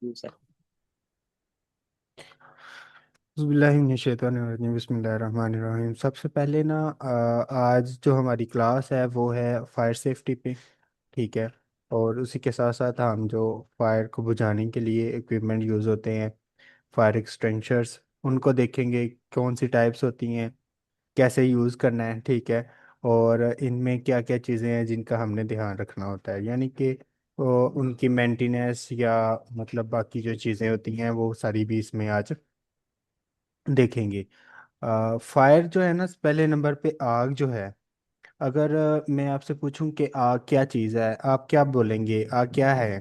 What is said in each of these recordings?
जी sir. बिस्मिल्लाहिर्रहमानिर्रहीम बिस्मिल्लाहिर्रहमानिर्रहीम। सबसे पहले ना आज जो हमारी क्लास है वो है फायर सेफ्टी पे। ठीक है। और उसी के साथ साथ हम जो फायर को बुझाने के लिए इक्विपमेंट यूज़ होते हैं, फायर एक्सटेंशर्स, उनको देखेंगे कौन सी टाइप्स होती हैं, कैसे यूज़ करना है। ठीक है। और इनमें क्या क्या चीज़ें हैं जिनका हमने ध्यान रखना होता है, यानी कि उनकी मेंटेनेंस या मतलब बाकी जो चीज़ें होती हैं वो सारी भी इसमें आज देखेंगे। फायर जो है ना, पहले नंबर पे आग जो है। अगर मैं आपसे पूछूं कि आग क्या चीज़ है, आप क्या बोलेंगे, आग क्या है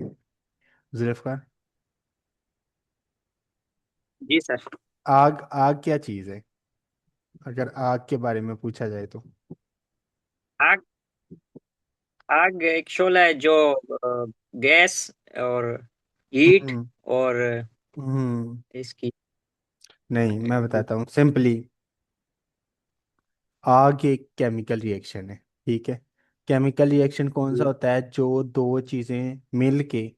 जुल्फ़ार? जी सर। आग आग क्या चीज़ है अगर आग के बारे में पूछा जाए तो? आग आग एक शोला है जो गैस और हीट हम्म। और हम्म। इसकी। नहीं, मैं बताता हूँ सिंपली। आग एक केमिकल रिएक्शन है। ठीक है। केमिकल रिएक्शन कौन सा जी होता है? जो दो चीज़ें मिल के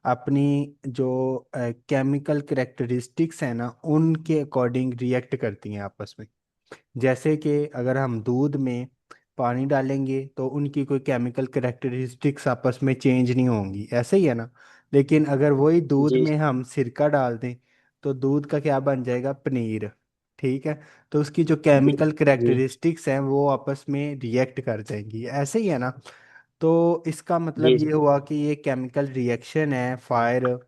अपनी जो केमिकल करेक्टरिस्टिक्स है ना, उनके अकॉर्डिंग रिएक्ट करती हैं आपस में। जैसे कि अगर हम दूध में पानी डालेंगे तो उनकी कोई केमिकल करेक्टरिस्टिक्स आपस में चेंज नहीं होंगी, ऐसे ही है ना। लेकिन अगर वही दूध जी में हम सिरका डाल दें तो दूध का क्या बन जाएगा? पनीर। ठीक है। तो उसकी जो जी केमिकल जी करेक्टरिस्टिक्स हैं वो आपस में रिएक्ट कर जाएंगी, ऐसे ही है ना। तो इसका मतलब जी ये हुआ कि ये केमिकल रिएक्शन है फायर,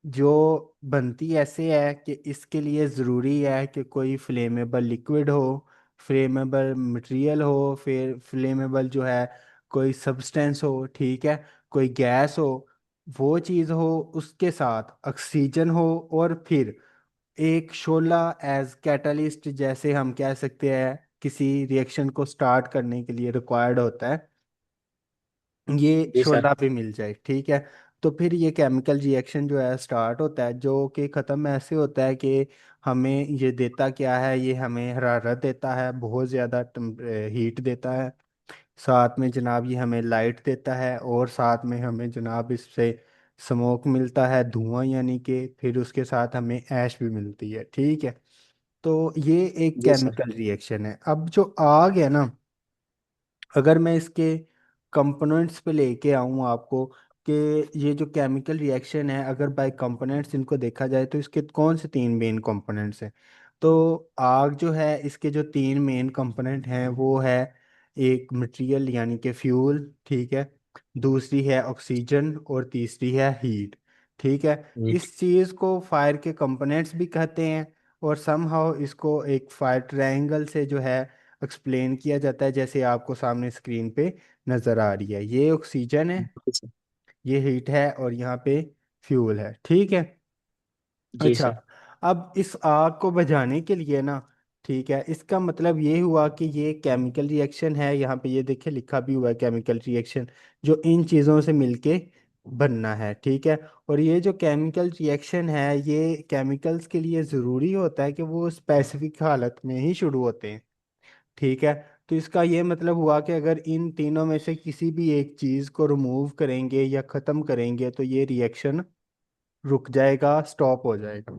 जो बनती ऐसे है कि इसके लिए ज़रूरी है कि कोई फ्लेमेबल लिक्विड हो, फ्लेमेबल मटेरियल हो, फिर फ्लेमेबल जो है कोई सब्सटेंस हो। ठीक है। कोई गैस हो, वो चीज़ हो, उसके साथ ऑक्सीजन हो, और फिर एक शोला एज कैटलिस्ट, जैसे हम कह सकते हैं किसी रिएक्शन को स्टार्ट करने के लिए रिक्वायर्ड होता है, ये जी सर। शोला भी मिल जाए। ठीक है। तो फिर ये केमिकल रिएक्शन जो है स्टार्ट होता है, जो कि ख़त्म ऐसे होता है कि हमें ये देता क्या है, ये हमें हरारत देता है, बहुत ज़्यादा हीट देता है। साथ में जनाब ये हमें लाइट देता है, और साथ में हमें जनाब इससे स्मोक मिलता है, धुआं, यानी कि फिर उसके साथ हमें ऐश भी मिलती है। ठीक है। तो ये एक जी सर। केमिकल रिएक्शन है। अब जो आग है ना, अगर मैं इसके कंपोनेंट्स पे लेके आऊँ आपको कि ये जो केमिकल रिएक्शन है, अगर बाय कंपोनेंट्स इनको देखा जाए तो इसके कौन से तीन मेन कंपोनेंट्स हैं? तो आग जो है, इसके जो तीन मेन कंपोनेंट हैं वो है, एक मटेरियल यानी कि फ्यूल। ठीक है। दूसरी है ऑक्सीजन, और तीसरी है हीट। ठीक है। जी इस चीज़ को फायर के कंपोनेंट्स भी कहते हैं, और समहाउ इसको एक फायर ट्रायंगल से जो है एक्सप्लेन किया जाता है, जैसे आपको सामने स्क्रीन पे नजर आ रही है। ये ऑक्सीजन है, जी सर। ये हीट है, और यहाँ पे फ्यूल है। ठीक है। जी अच्छा। सर। अब इस आग को बुझाने के लिए ना, ठीक है, इसका मतलब ये हुआ कि ये केमिकल रिएक्शन है, यहाँ पे ये देखिए लिखा भी हुआ है केमिकल रिएक्शन, जो इन चीज़ों से मिलके बनना है। ठीक है। और ये जो केमिकल रिएक्शन है, ये केमिकल्स के लिए ज़रूरी होता है कि वो स्पेसिफिक हालत में ही शुरू होते हैं। ठीक है। तो इसका ये मतलब हुआ कि अगर इन तीनों में से किसी भी एक चीज़ को रिमूव करेंगे या ख़त्म करेंगे तो ये रिएक्शन रुक जाएगा, स्टॉप हो जाएगा।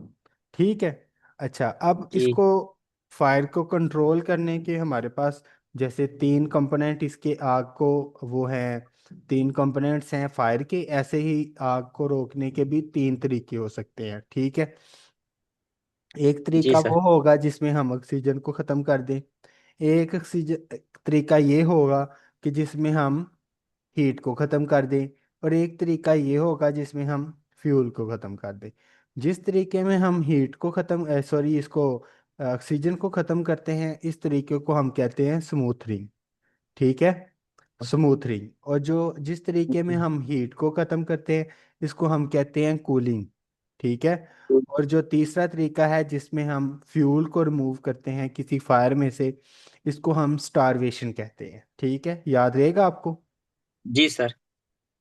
ठीक है। अच्छा, अब जी इसको फायर को कंट्रोल करने के हमारे पास जैसे तीन कंपोनेंट इसके आग को वो हैं, तीन कंपोनेंट्स हैं फायर के, ऐसे ही आग को रोकने के भी तीन तरीके हो सकते हैं। ठीक है। एक जी तरीका सर। वो होगा जिसमें हम ऑक्सीजन को ख़त्म कर दें। एक ऑक्सीजन तरीका ये होगा कि जिसमें हम हीट को ख़त्म कर दें। और एक तरीका ये होगा जिसमें हम फ्यूल को ख़त्म कर दें। जिस तरीके में हम हीट को ख़त्म सॉरी इसको ऑक्सीजन को ख़त्म करते हैं, इस तरीके को हम कहते हैं स्मूथरिंग। ठीक है। स्मूथरिंग। और जो जिस तरीके में हम हीट को ख़त्म करते हैं, इसको हम कहते हैं कूलिंग। ठीक है। और जो तीसरा तरीका है जिसमें हम फ्यूल को रिमूव करते हैं किसी फायर में से, इसको हम स्टारवेशन कहते हैं। ठीक है, याद रहेगा आपको? जी सर।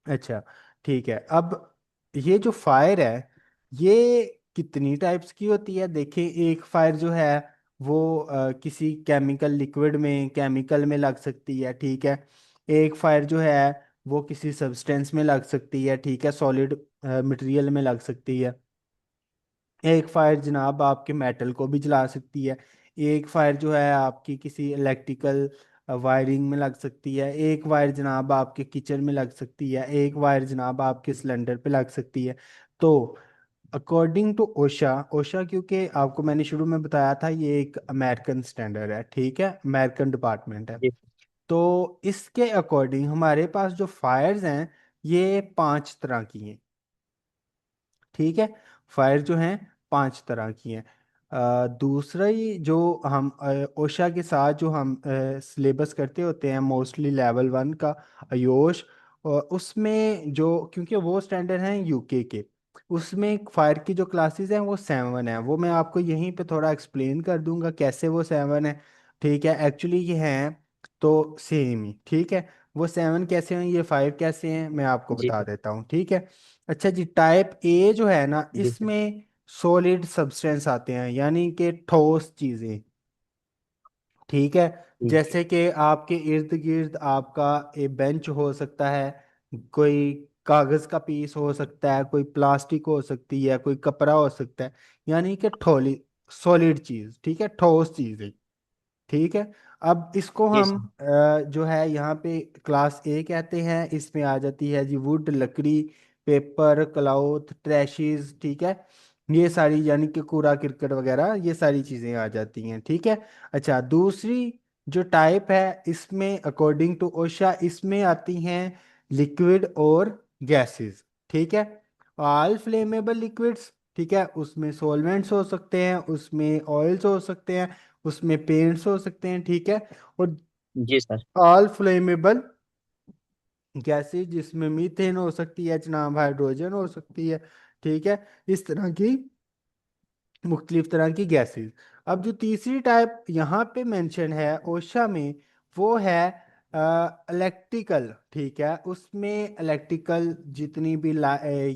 अच्छा। ठीक है। अब ये जो फायर है, ये कितनी टाइप्स की होती है? देखिए, एक फायर जो है वो किसी केमिकल लिक्विड में, केमिकल में लग सकती है। ठीक है। एक फायर जो है वो किसी सब्सटेंस में लग सकती है, ठीक है, सॉलिड मटेरियल में लग सकती है। एक फायर जनाब आपके मेटल को भी जला सकती है। एक फायर जो है आपकी किसी इलेक्ट्रिकल वायरिंग में लग सकती है। एक वायर जनाब आपके किचन में लग सकती है। एक वायर जनाब आपके सिलेंडर पे लग सकती है। तो अकॉर्डिंग टू ओशा, ओशा क्योंकि आपको मैंने शुरू में बताया था ये एक अमेरिकन स्टैंडर्ड है, ठीक है, अमेरिकन डिपार्टमेंट है। जी तो इसके अकॉर्डिंग हमारे पास जो फायर्स हैं ये 5 तरह की हैं, ठीक है। फायर जो हैं 5 तरह की हैं। दूसरा ही जो हम ओशा के साथ जो हम सिलेबस करते होते हैं मोस्टली लेवल 1 का आयोश, और उसमें जो क्योंकि वो स्टैंडर्ड हैं यूके के, उसमें फायर की जो क्लासेस हैं वो 7 है। वो मैं आपको यहीं पे थोड़ा एक्सप्लेन कर दूंगा कैसे वो 7 है, ठीक है। एक्चुअली ये हैं तो सेम ही, ठीक है। वो 7 कैसे हैं, ये 5 कैसे हैं, मैं आपको जी बता सर। देता हूँ, ठीक है। अच्छा जी, टाइप ए जो है ना, जी सर। इसमें सॉलिड सब्सटेंस आते हैं, यानी कि ठोस चीजें, ठीक है। जी जैसे कि आपके इर्द गिर्द आपका एक बेंच हो सकता है, कोई कागज का पीस हो सकता है, कोई प्लास्टिक हो सकती है, कोई कपड़ा हो सकता है, यानी कि ठोली सॉलिड चीज, ठीक है, ठोस चीजें, ठीक है। अब इसको जी हम सर। जो है यहाँ पे क्लास ए कहते हैं। इसमें आ जाती है जी वुड, लकड़ी, पेपर, क्लॉथ, ट्रैशेस, ठीक है। ये सारी यानी कि कूड़ा करकट वगैरह ये सारी चीजें आ जाती हैं, ठीक है। अच्छा, दूसरी जो टाइप है इसमें अकॉर्डिंग टू ओशा इसमें आती हैं लिक्विड और गैसेस, ठीक है। ऑल फ्लेमेबल लिक्विड्स, ठीक है, उसमें सॉल्वेंट्स हो सकते हैं, उसमें ऑयल्स हो सकते हैं, उसमें पेंट्स हो सकते हैं, ठीक है। और जी सर। ऑल फ्लेमेबल गैसेज जिसमें मीथेन हो सकती है जनाब, हाइड्रोजन हो सकती है, ठीक है। इस तरह की मुख्तलिफ तरह की गैसेस। अब जो तीसरी टाइप यहाँ पे मेंशन है ओशा में वो है इलेक्ट्रिकल, ठीक है। उसमें इलेक्ट्रिकल जितनी भी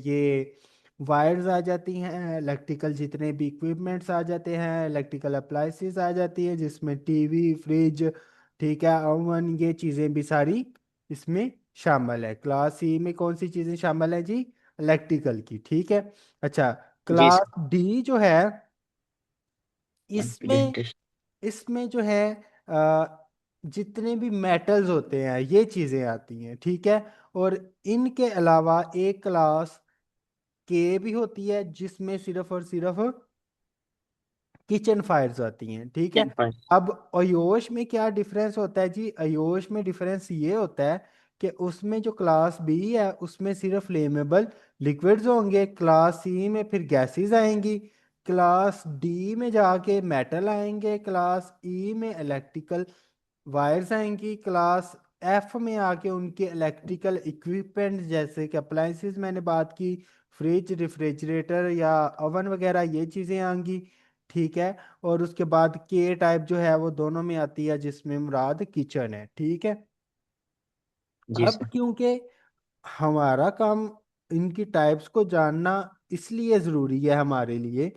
ये वायर्स आ जाती हैं, इलेक्ट्रिकल जितने भी इक्विपमेंट्स आ जाते हैं, इलेक्ट्रिकल अप्लायंसेस आ जाती है जिसमें टीवी, फ्रिज, ठीक है, ओवन, ये चीज़ें भी सारी इसमें शामिल है। क्लास सी में कौन सी चीज़ें शामिल है जी, इलेक्ट्रिकल की, ठीक है। अच्छा, जी क्लास सर। डी जो है इसमें, कॉन्फिडेंट। इसमें जो है जितने भी मेटल्स होते हैं ये चीजें आती हैं, ठीक है। और इनके अलावा एक क्लास के भी होती है जिसमें सिर्फ और सिर्फ किचन फायर्स आती हैं, ठीक है। Ten point. अब अयोश में क्या डिफरेंस होता है जी, अयोश में डिफरेंस ये होता है कि उसमें जो क्लास बी है उसमें सिर्फ फ्लेमेबल लिक्विड्स होंगे, क्लास सी में फिर गैसेस आएंगी, क्लास डी में जाके मेटल आएंगे, क्लास ई में इलेक्ट्रिकल वायर्स आएंगी, क्लास एफ में आके उनके इलेक्ट्रिकल इक्विपमेंट जैसे कि अप्लायंसेस मैंने बात की, फ्रिज, रेफ्रिजरेटर या ओवन वगैरह ये चीज़ें आएंगी, ठीक है। और उसके बाद के टाइप जो है वो दोनों में आती है जिसमें मुराद किचन है, ठीक है। जी अब सर। क्योंकि हमारा काम इनकी टाइप्स को जानना इसलिए ज़रूरी है हमारे लिए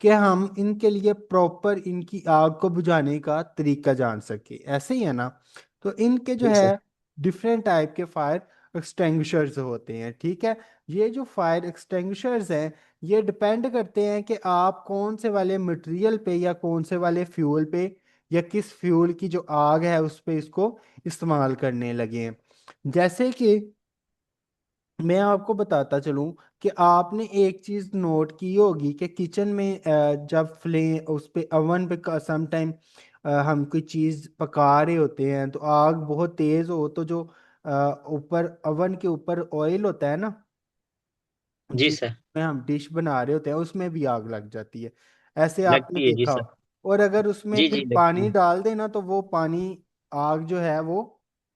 कि हम इनके लिए प्रॉपर इनकी आग को बुझाने का तरीका जान सके, ऐसे ही है ना। तो इनके जो जी है सर। डिफरेंट टाइप के फायर एक्सटिंग्विशर्स होते हैं, ठीक है। ये जो फायर एक्सटिंग्विशर्स हैं ये डिपेंड करते हैं कि आप कौन से वाले मटेरियल पे या कौन से वाले फ्यूल पे या किस फ्यूल की जो आग है उस पे इसको इस्तेमाल करने लगे हैं। जैसे कि मैं आपको बताता चलूं कि आपने एक चीज नोट की होगी कि किचन में जब फ्लेम उस पे अवन पे सम टाइम हम कोई चीज पका रहे होते हैं तो आग बहुत तेज हो तो जो ऊपर अवन के ऊपर ऑयल होता है ना, जी सर। जिसमें हम डिश बना रहे होते हैं उसमें भी आग लग जाती है, ऐसे आपने लगती है जी देखा सर। हो। और अगर उसमें जी फिर जी लगती पानी है। डाल देना तो वो पानी आग जो है वो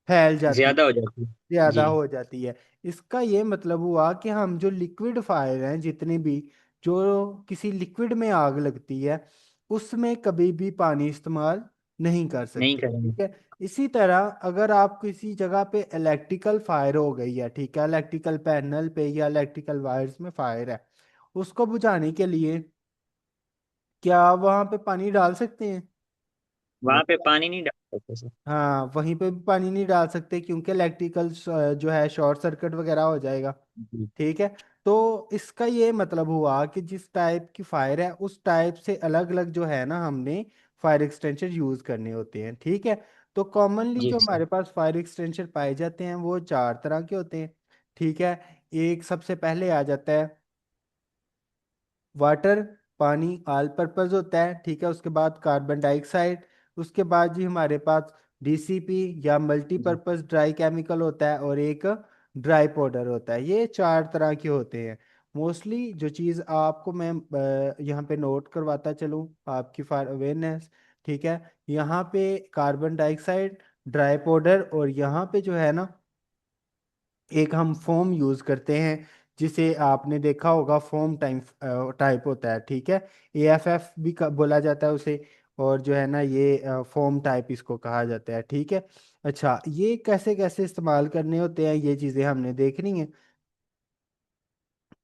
फैल जाती है, ज्यादा हो जाती है। ज्यादा जी। हो जाती है। इसका ये मतलब हुआ कि हम जो लिक्विड फायर हैं जितने भी, जो किसी लिक्विड में आग लगती है उसमें कभी भी पानी इस्तेमाल नहीं कर नहीं सकते, करेंगे। ठीक है। इसी तरह अगर आप किसी जगह पे इलेक्ट्रिकल फायर हो गई है, ठीक है, इलेक्ट्रिकल पैनल पे या इलेक्ट्रिकल वायर्स में फायर है, उसको बुझाने के लिए क्या आप वहां पे पानी डाल सकते हैं? वहां पे पानी नहीं डाल सकते सर? हाँ, वहीं पे भी पानी नहीं डाल सकते क्योंकि इलेक्ट्रिकल जो है शॉर्ट सर्किट वगैरह हो जाएगा। जी। ठीक है। तो इसका ये मतलब हुआ कि जिस टाइप की फायर है उस टाइप से अलग अलग जो है ना हमने फायर एक्सटेंशन यूज करने होते हैं। ठीक है। तो कॉमनली जी जो सर। हमारे पास फायर एक्सटेंशन पाए जाते हैं वो चार तरह के होते हैं। ठीक है। एक सबसे पहले आ जाता है वाटर, पानी ऑल पर्पज होता है। ठीक है। उसके बाद कार्बन डाइऑक्साइड। उसके बाद जी हमारे पास डीसीपी या जी मल्टीपर्पज ड्राई केमिकल होता है, और एक ड्राई पाउडर होता है। ये चार तरह के होते हैं। मोस्टली जो चीज़ आपको मैं यहाँ पे नोट करवाता चलूँ आपकी फॉर अवेयरनेस। ठीक है। यहाँ पे कार्बन डाइऑक्साइड, ड्राई पाउडर, और यहाँ पे जो है ना एक हम फोम यूज करते हैं जिसे आपने देखा होगा, फोम टाइप टाइप होता है। ठीक है। एएफएफ भी बोला जाता है उसे। और जो है ना ये फोम टाइप इसको कहा जाता है। ठीक है। अच्छा, ये कैसे कैसे इस्तेमाल करने होते हैं ये चीज़ें हमने देखनी है।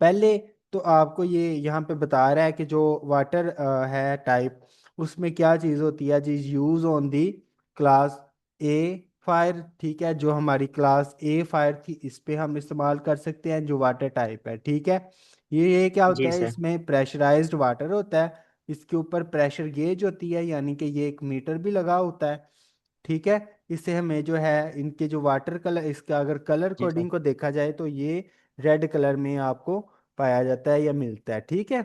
पहले तो आपको ये यहाँ पे बता रहा है कि जो वाटर है टाइप, उसमें क्या चीज़ होती है जी, use on the class A fire. ठीक है। जो हमारी क्लास ए फायर थी इस पे हम इस्तेमाल कर सकते हैं जो वाटर टाइप है। ठीक है। ये क्या होता जी है, सर। इसमें प्रेशराइज्ड वाटर होता है। इसके ऊपर प्रेशर गेज होती है, यानी कि ये एक मीटर भी लगा होता है। ठीक है। इससे हमें जो है इनके जो वाटर कलर, इसका अगर कलर जी सर। कोडिंग को देखा जाए तो ये रेड कलर में आपको पाया जाता है या मिलता है। ठीक है।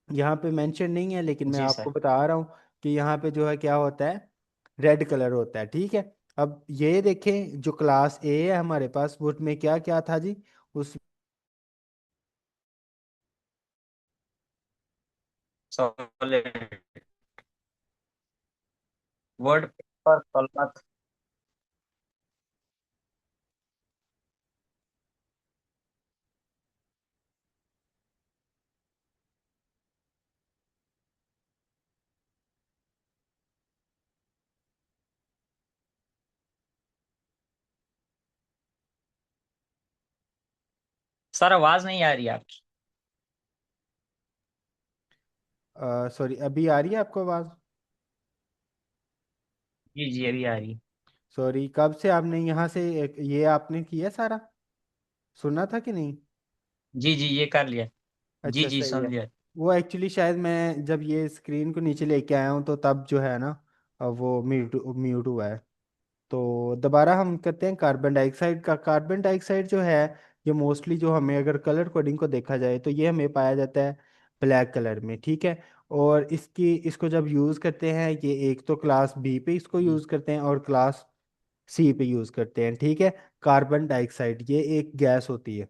यहाँ पे मेंशन नहीं है लेकिन मैं जी आपको सर। बता रहा हूँ कि यहाँ पे जो है क्या होता है, रेड कलर होता है। ठीक है। अब ये देखें जो क्लास ए है हमारे पास, वो में क्या क्या था जी, उस solid. Word paper colour. Sir आवाज नहीं आ रही आपकी। सॉरी, अभी आ रही है आपको आवाज़? जी जी अभी आ रही है। सॉरी, कब से आपने यहाँ से ये आपने किया सारा, सुना था कि नहीं? जी जी ये कर लिया। जी अच्छा, जी सही सुन है। लिया। वो एक्चुअली शायद मैं जब ये स्क्रीन को नीचे लेके आया हूँ तो तब जो है ना वो म्यूट म्यूट हुआ है। तो दोबारा हम करते हैं कार्बन डाइऑक्साइड का। कार्बन डाइऑक्साइड जो है ये मोस्टली जो हमें अगर कलर कोडिंग को देखा जाए तो ये हमें पाया जाता है ब्लैक कलर में। ठीक है। और इसको जब यूज़ करते हैं, ये एक तो क्लास बी पे इसको जी यूज़ करते हैं और क्लास सी पे यूज़ करते हैं। ठीक है। कार्बन डाइऑक्साइड ये एक गैस होती है।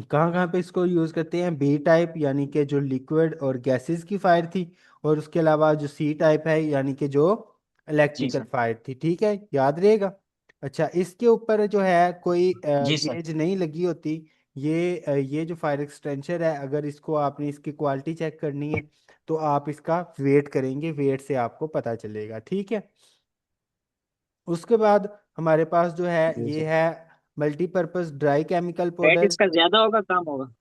कहाँ कहाँ पे इसको यूज करते हैं, बी टाइप यानी कि जो लिक्विड और गैसेस की फायर थी, और उसके अलावा जो सी टाइप है यानी कि जो जी इलेक्ट्रिकल सर। फायर थी। ठीक है, याद रहेगा। अच्छा, इसके ऊपर जो है कोई जी सर। गेज नहीं लगी होती। ये जो फायर एक्सटेंशर है, अगर इसको आपने इसकी क्वालिटी चेक करनी है तो आप इसका वेट करेंगे, वेट से आपको पता चलेगा। ठीक है। उसके बाद हमारे पास जो है जी ये सर। है multipurpose dry chemical rate powder. इसका ज्यादा होगा कम होगा?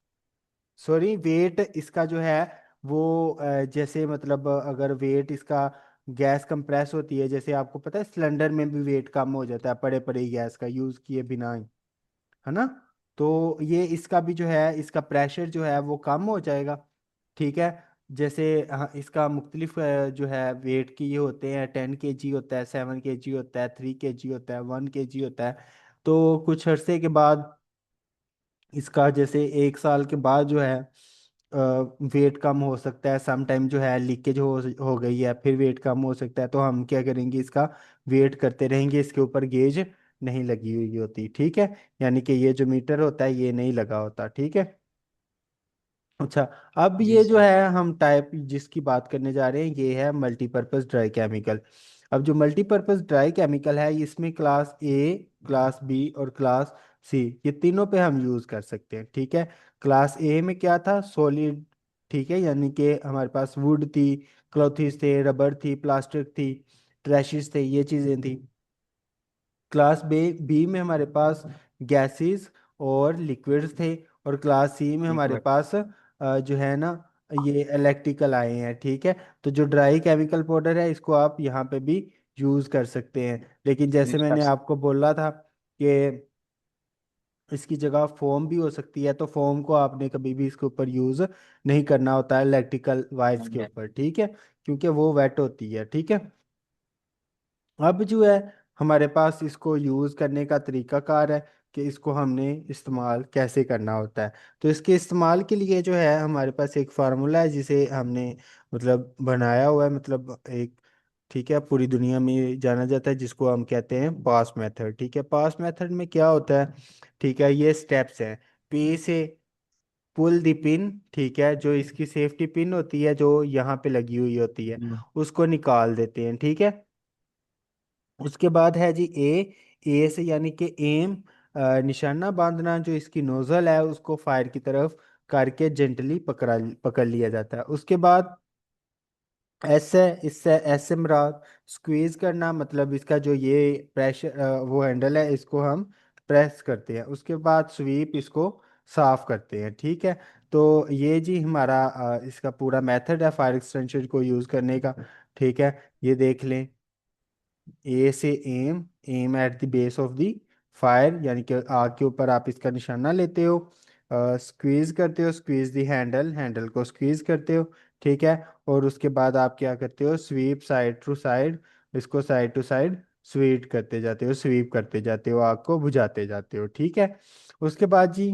सॉरी, वेट इसका जो है वो जैसे मतलब अगर वेट इसका, गैस कंप्रेस होती है, जैसे आपको पता है सिलेंडर में भी वेट कम हो जाता है पड़े पड़े गैस का यूज़ किए बिना ही, है ना। तो ये इसका भी जो है इसका प्रेशर जो है वो कम हो जाएगा। ठीक है। जैसे इसका मुख्तलिफ जो है वेट की ये होते हैं, 10 kg होता है, 7 kg होता है, 3 kg होता है, 1 kg होता है। तो कुछ अरसे के बाद इसका जैसे 1 साल के बाद जो है वेट कम हो सकता है, सम टाइम जो है लीकेज हो गई है, फिर वेट कम हो सकता है। तो हम क्या करेंगे, इसका वेट करते रहेंगे, इसके ऊपर गेज नहीं लगी हुई होती। ठीक है। यानी कि ये जो मीटर होता है ये नहीं लगा होता। ठीक है। अच्छा, अब जी ये जो सर। है हम टाइप जिसकी बात करने जा रहे हैं ये है मल्टीपर्पज ड्राई केमिकल। अब जो मल्टीपर्पज ड्राई केमिकल है इसमें क्लास ए, क्लास बी और क्लास सी, ये तीनों पे हम यूज कर सकते हैं। ठीक है। क्लास ए में क्या था, सॉलिड। ठीक है, यानी कि हमारे पास वुड थी, क्लॉथिस थे, रबर थी, प्लास्टिक थी, ट्रैशेस थे, ये चीजें थी। क्लास बी बी में हमारे पास गैसेस और लिक्विड्स थे। और क्लास सी में हमारे लिक्विड। पास जो है ना ये इलेक्ट्रिकल आए हैं, ठीक है। तो जो ड्राई केमिकल पाउडर है इसको आप यहाँ पे भी यूज़ कर सकते हैं, लेकिन जैसे यूज कर मैंने सकते। आपको बोला था कि इसकी जगह फोम भी हो सकती है, तो फोम को आपने कभी भी इसके ऊपर यूज़ नहीं करना होता है इलेक्ट्रिकल वायर्स के हैं। ऊपर, ठीक है, क्योंकि वो वेट होती है, ठीक है। अब जो है हमारे पास इसको यूज़ करने का तरीकाकार है कि इसको हमने इस्तेमाल कैसे करना होता है। तो इसके इस्तेमाल के लिए जो है हमारे पास एक फार्मूला है जिसे हमने मतलब बनाया हुआ है, मतलब एक, ठीक है, पूरी दुनिया में ये जाना जाता है, जिसको हम कहते हैं पास मेथड, ठीक है। पास मेथड में क्या होता है, ठीक है, ये स्टेप्स हैं। पी से पुल द पिन, ठीक है, जो इसकी सेफ्टी पिन होती है जो यहाँ पे लगी हुई होती है हम्म, उसको निकाल देते हैं, ठीक है। उसके बाद है जी ए से यानी कि एम, निशाना बांधना, जो इसकी नोजल है उसको फायर की तरफ करके जेंटली पकड़ लिया जाता है। उसके बाद एस है, इससे एस से मुराद स्क्वीज करना, मतलब इसका जो ये प्रेशर वो हैंडल है इसको हम प्रेस करते हैं। उसके बाद स्वीप, इसको साफ करते हैं, ठीक है। तो ये जी हमारा इसका पूरा मेथड है फायर एक्सटेंशन को यूज़ करने का, ठीक है। ये देख लें, ए से M, M at the base of the fire, यानी कि आग के ऊपर आप इसका निशाना लेते हो, स्क्वीज करते हो, स्क्वीज द हैंडल, हैंडल को स्क्वीज करते हो, ठीक है। और उसके बाद आप क्या करते हो, स्वीप साइड टू साइड, इसको साइड टू साइड स्वीप करते जाते हो, स्वीप करते जाते हो, आग को बुझाते जाते हो, ठीक है। उसके बाद जी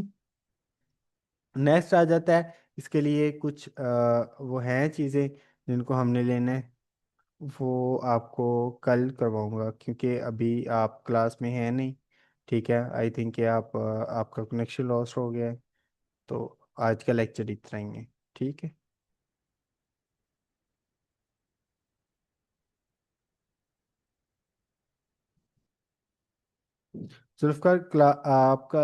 नेक्स्ट आ जाता है, इसके लिए कुछ वो हैं चीज़ें जिनको हमने लेना है, वो आपको कल करवाऊंगा क्योंकि अभी आप क्लास में हैं नहीं, ठीक है। आई थिंक कि आपका कनेक्शन लॉस हो गया है, तो आज का लेक्चर इतना ही है, ठीक है। जुल्फकार आपका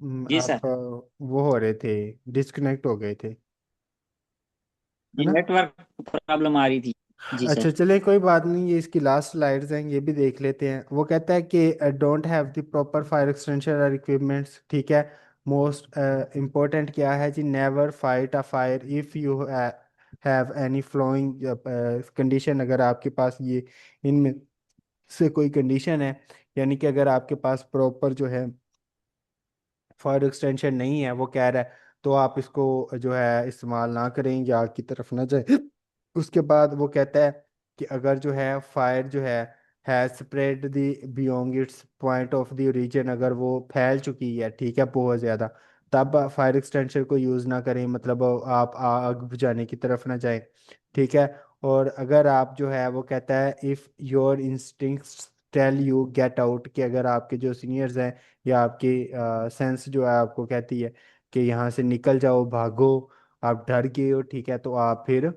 जी सर। आप वो हो रहे थे, डिस्कनेक्ट हो गए थे, है ये ना। नेटवर्क प्रॉब्लम आ रही थी। जी अच्छा सर। चले कोई बात नहीं, ये इसकी लास्ट स्लाइड्स हैं, ये भी देख लेते हैं। वो कहता है कि don't have the proper fire extension और इक्विपमेंट्स, ठीक है। मोस्ट इम्पोर्टेंट क्या है जी, never fight a fire if you have any flowing condition, अगर आपके पास ये इनमें से कोई कंडीशन है, यानी कि अगर आपके पास प्रॉपर जो है फायर एक्सटेंशन नहीं है, वो कह रहा है, तो आप इसको जो है इस्तेमाल ना करें या आग की तरफ ना जाए। उसके बाद वो कहता है कि अगर जो है फायर जो है spread the beyond it's point of the origin, अगर वो फैल चुकी है, ठीक है, बहुत ज़्यादा, तब फायर एक्सटेंशन को यूज़ ना करें, मतलब आप आग बुझाने की तरफ ना जाएं, ठीक है। और अगर आप जो है वो कहता है if your instincts tell you get out, कि अगर आपके जो सीनियर्स हैं या आपकी सेंस जो है आपको कहती है कि यहाँ से निकल जाओ, भागो, आप डर गए हो, ठीक है, तो आप फिर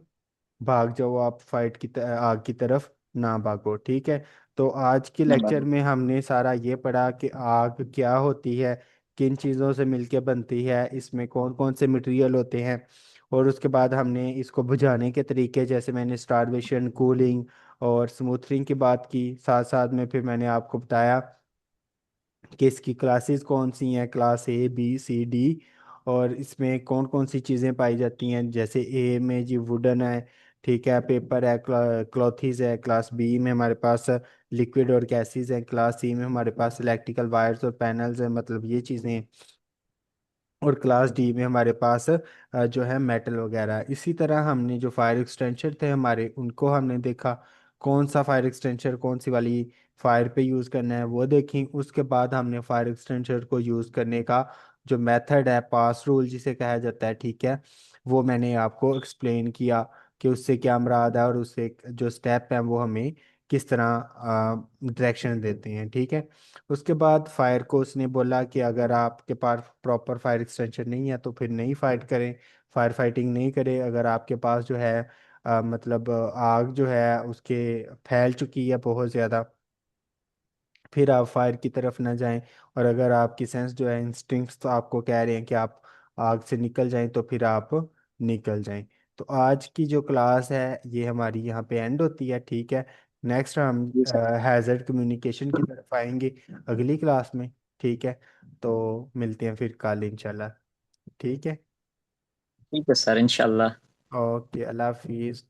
भाग जाओ, आप आग की तरफ ना भागो, ठीक है। तो आज के लेक्चर में हमने सारा ये पढ़ा कि आग क्या होती है, किन चीज़ों से मिलके बनती है, इसमें कौन कौन से मटेरियल होते हैं, और उसके बाद हमने इसको बुझाने के तरीके, जैसे मैंने स्टारवेशन, कूलिंग और स्मूथरिंग की बात की, साथ साथ में फिर मैंने आपको बताया कि इसकी क्लासेस कौन सी हैं, class A B C D, और इसमें कौन कौन सी चीज़ें पाई जाती हैं, जैसे ए में जी वुडन है, ठीक है, पेपर है, क्लॉथीज है, क्लास बी में हमारे पास लिक्विड और गैसेस हैं, क्लास सी में हमारे पास इलेक्ट्रिकल वायर्स और पैनल्स हैं, मतलब ये चीज़ें हैं, और क्लास डी में हमारे पास जो है मेटल वगैरह है। इसी तरह हमने जो फायर एक्सटेंशन थे हमारे, उनको हमने देखा, कौन सा फायर एक्सटेंशन कौन सी वाली फायर पे यूज़ करना है वो देखी। उसके बाद हमने फायर एक्सटेंशन को यूज़ करने का जो मेथड है, पास रूल जिसे कहा जाता है, ठीक है, वो मैंने आपको एक्सप्लेन किया कि उससे क्या मुराद है और उससे जो स्टेप हैं वो हमें किस तरह डायरेक्शन देते हैं, ठीक है। उसके बाद फायर को उसने बोला कि अगर आपके पास प्रॉपर फायर एक्सटेंशन नहीं है तो फिर नहीं फाइट करें, फायर फाइटिंग नहीं करें। अगर आपके पास जो है मतलब आग जो है उसके फैल चुकी है बहुत ज़्यादा, फिर आप फायर की तरफ ना जाएं। और अगर आपकी सेंस जो है, इंस्टिंक्ट्स तो आपको कह रहे हैं कि आप आग से निकल जाएं, तो फिर आप निकल जाएं। तो आज की जो क्लास है ये हमारी यहाँ पे एंड होती है, ठीक है। नेक्स्ट हम जी सर। हैजर्ड कम्युनिकेशन की तरफ आएंगे अगली क्लास में, ठीक है। तो मिलते हैं फिर कल इंशाल्लाह, ठीक है। ठीक है सर, इंशाल्लाह। ओके, अल्लाह हाफिज़।